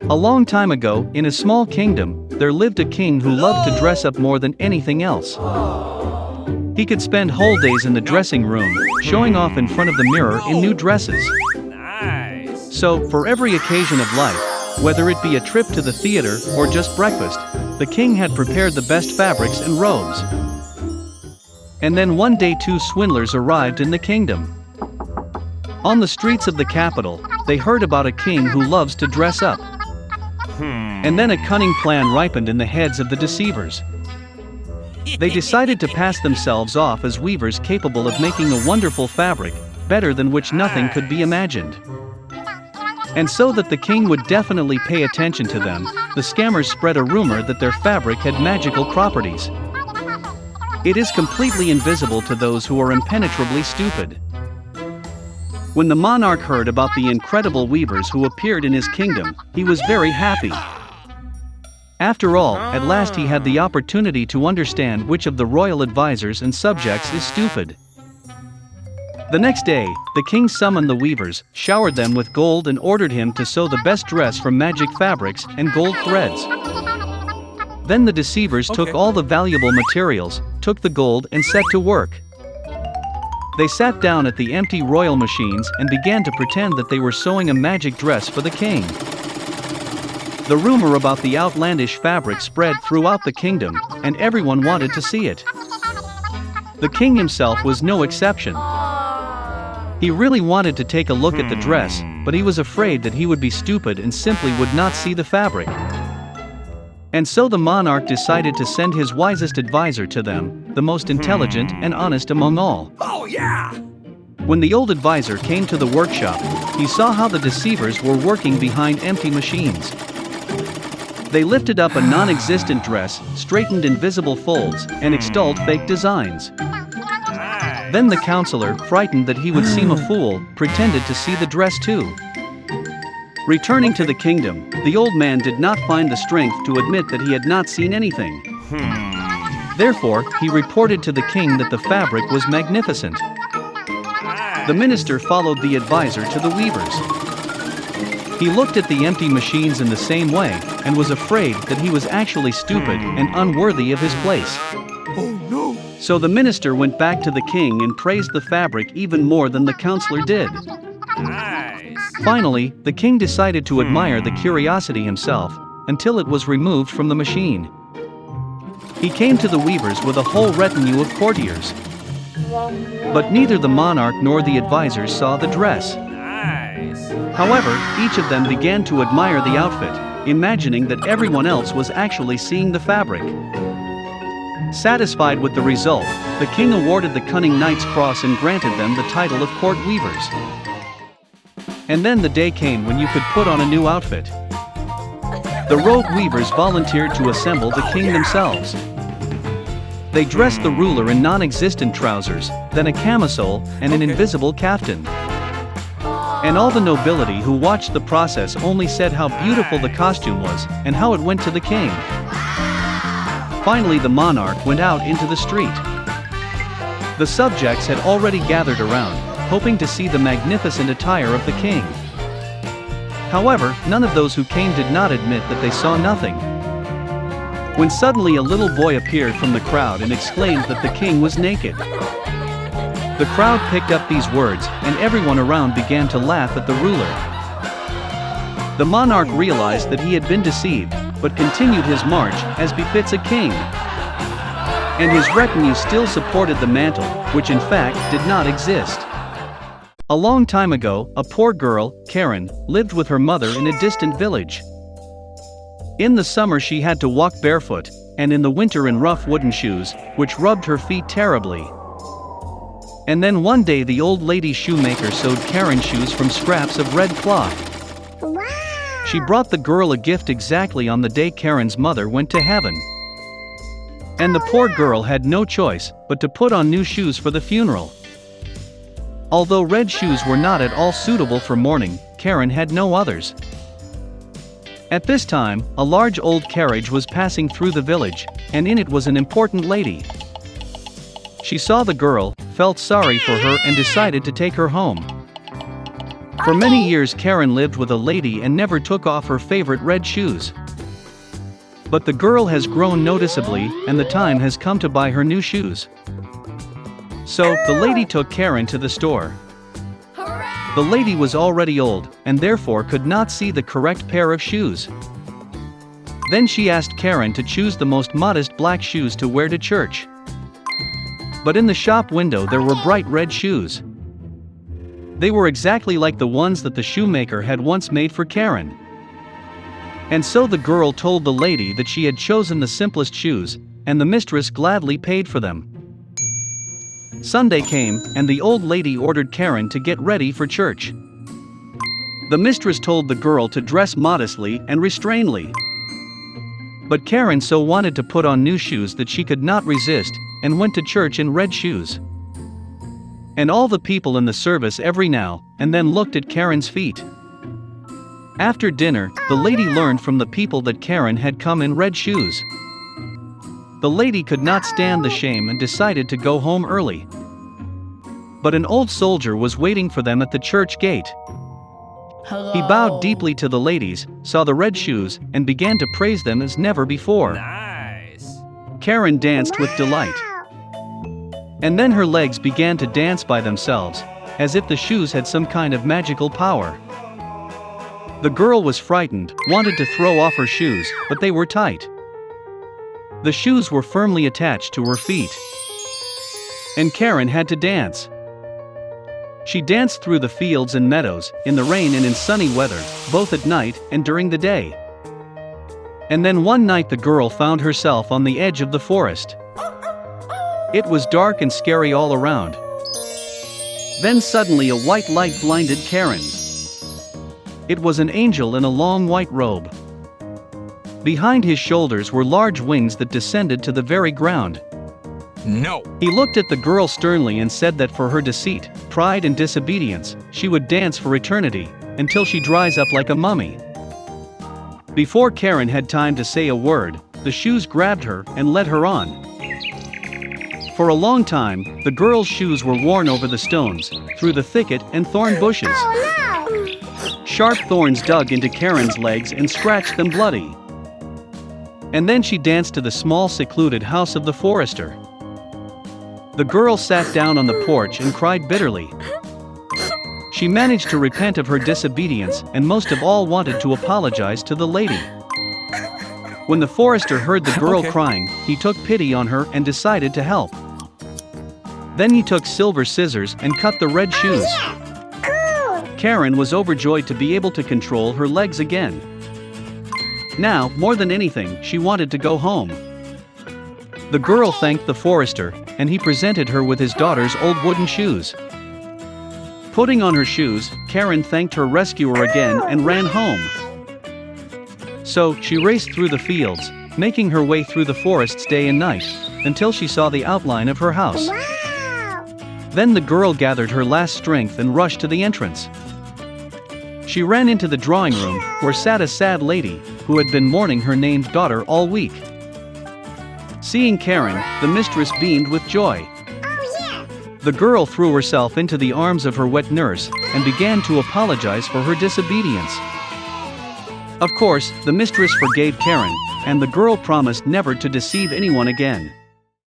A long time ago, in a small kingdom, there lived a king who loved to dress up more than anything else. He could spend whole days in the dressing room, showing off in front of the mirror in new dresses. Nice. So, for every occasion of life, whether it be a trip to the theater or just breakfast, the king had prepared the best fabrics and robes. And then one day two swindlers arrived in the kingdom. On the streets of the capital, they heard about a king who loves to dress up. And then a cunning plan ripened in the heads of the deceivers. They decided to pass themselves off as weavers capable of making a wonderful fabric, better than which nothing could be imagined. And so that the king would definitely pay attention to them, the scammers spread a rumor that their fabric had magical properties. It is completely invisible to those who are impenetrably stupid. When the monarch heard about the incredible weavers who appeared in his kingdom, he was very happy. After all, at last he had the opportunity to understand which of the royal advisors and subjects is stupid. The next day, the king summoned the weavers, showered them with gold and ordered him to sew the best dress from magic fabrics and gold threads. Then the deceivers took all the valuable materials, took the gold and set to work. They sat down at the empty royal machines and began to pretend that they were sewing a magic dress for the king. The rumor about the outlandish fabric spread throughout the kingdom, and everyone wanted to see it. The king himself was no exception. He really wanted to take a look at the dress, but he was afraid that he would be stupid and simply would not see the fabric. And so the monarch decided to send his wisest advisor to them, the most intelligent and honest among all. Oh yeah! When the old advisor came to the workshop, he saw how the deceivers were working behind empty machines. They lifted up a non-existent dress, straightened invisible folds, and installed fake designs. Then the counselor, frightened that he would seem a fool, pretended to see the dress too. Returning to the kingdom, the old man did not find the strength to admit that he had not seen anything. Therefore, he reported to the king that the fabric was magnificent. The minister followed the advisor to the weavers. He looked at the empty machines in the same way, and was afraid that he was actually stupid and unworthy of his place. Oh no! So the minister went back to the king and praised the fabric even more than the counselor did. Nice! Finally, the king decided to admire the curiosity himself, until it was removed from the machine. He came to the weavers with a whole retinue of courtiers. But neither the monarch nor the advisors saw the dress. Nice! However, each of them began to admire the outfit, imagining that everyone else was actually seeing the fabric. Satisfied with the result, the king awarded the cunning Knight's Cross and granted them the title of court weavers. And then the day came when you could put on a new outfit. The rogue weavers volunteered to assemble the king themselves. They dressed the ruler in non-existent trousers, then a camisole, and an invisible kaftan. And all the nobility who watched the process only said how beautiful the costume was, and how it went to the king. Finally the monarch went out into the street. The subjects had already gathered around, hoping to see the magnificent attire of the king. However, none of those who came did not admit that they saw nothing. When suddenly a little boy appeared from the crowd and exclaimed that the king was naked. The crowd picked up these words, and everyone around began to laugh at the ruler. The monarch realized that he had been deceived, but continued his march, as befits a king. And his retinue still supported the mantle, which in fact did not exist. A long time ago, a poor girl, Karen, lived with her mother in a distant village. In the summer she had to walk barefoot, and in the winter in rough wooden shoes, which rubbed her feet terribly. And then one day the old lady shoemaker sewed Karen's shoes from scraps of red cloth. Wow! She brought the girl a gift exactly on the day Karen's mother went to heaven. And the poor girl had no choice but to put on new shoes for the funeral. Although red shoes were not at all suitable for mourning, Karen had no others. At this time, a large old carriage was passing through the village, and in it was an important lady. She saw the girl, felt sorry for her and decided to take her home. For many years Karen lived with a lady and never took off her favorite red shoes. But the girl has grown noticeably, and the time has come to buy her new shoes. So, the lady took Karen to the store. The lady was already old, and therefore could not see the correct pair of shoes. Then she asked Karen to choose the most modest black shoes to wear to church. But in the shop window there were bright red shoes. They were exactly like the ones that the shoemaker had once made for Karen. And so the girl told the lady that she had chosen the simplest shoes, and the mistress gladly paid for them. Sunday came, and the old lady ordered Karen to get ready for church. The mistress told the girl to dress modestly and restrainedly. But Karen so wanted to put on new shoes that she could not resist, and went to church in red shoes. And all the people in the service every now and then looked at Karen's feet. After dinner, the lady learned from the people that Karen had come in red shoes. The lady could not stand the shame and decided to go home early. But an old soldier was waiting for them at the church gate. Hello. He bowed deeply to the ladies, saw the red shoes, and began to praise them as never before. Nice. Karen danced with delight. And then her legs began to dance by themselves, as if the shoes had some kind of magical power. The girl was frightened, wanted to throw off her shoes, but they were tight. The shoes were firmly attached to her feet. And Karen had to dance. She danced through the fields and meadows, in the rain and in sunny weather, both at night and during the day. And then one night the girl found herself on the edge of the forest. It was dark and scary all around. Then suddenly a white light blinded Karen. It was an angel in a long white robe. Behind his shoulders were large wings that descended to the very ground. No. He looked at the girl sternly and said that for her deceit, pride and disobedience, she would dance for eternity, until she dries up like a mummy. Before Karen had time to say a word, the shoes grabbed her and led her on. For a long time, the girl's shoes were worn over the stones, through the thicket and thorn bushes. Sharp thorns dug into Karen's legs and scratched them bloody. And then she danced to the small secluded house of the forester. The girl sat down on the porch and cried bitterly. She managed to repent of her disobedience and most of all wanted to apologize to the lady. When the forester heard the girl crying, he took pity on her and decided to help. Then he took silver scissors and cut the red shoes. Karen was overjoyed to be able to control her legs again. Now, more than anything, she wanted to go home. The girl thanked the forester, and he presented her with his daughter's old wooden shoes. Putting on her shoes, Karen thanked her rescuer again and ran home. So, she raced through the fields, making her way through the forests day and night, until she saw the outline of her house. Then the girl gathered her last strength and rushed to the entrance. She ran into the drawing room, where sat a sad lady, who had been mourning her named daughter all week. Seeing Karen, the mistress beamed with joy. The girl threw herself into the arms of her wet nurse, and began to apologize for her disobedience. Of course, the mistress forgave Karen, and the girl promised never to deceive anyone again.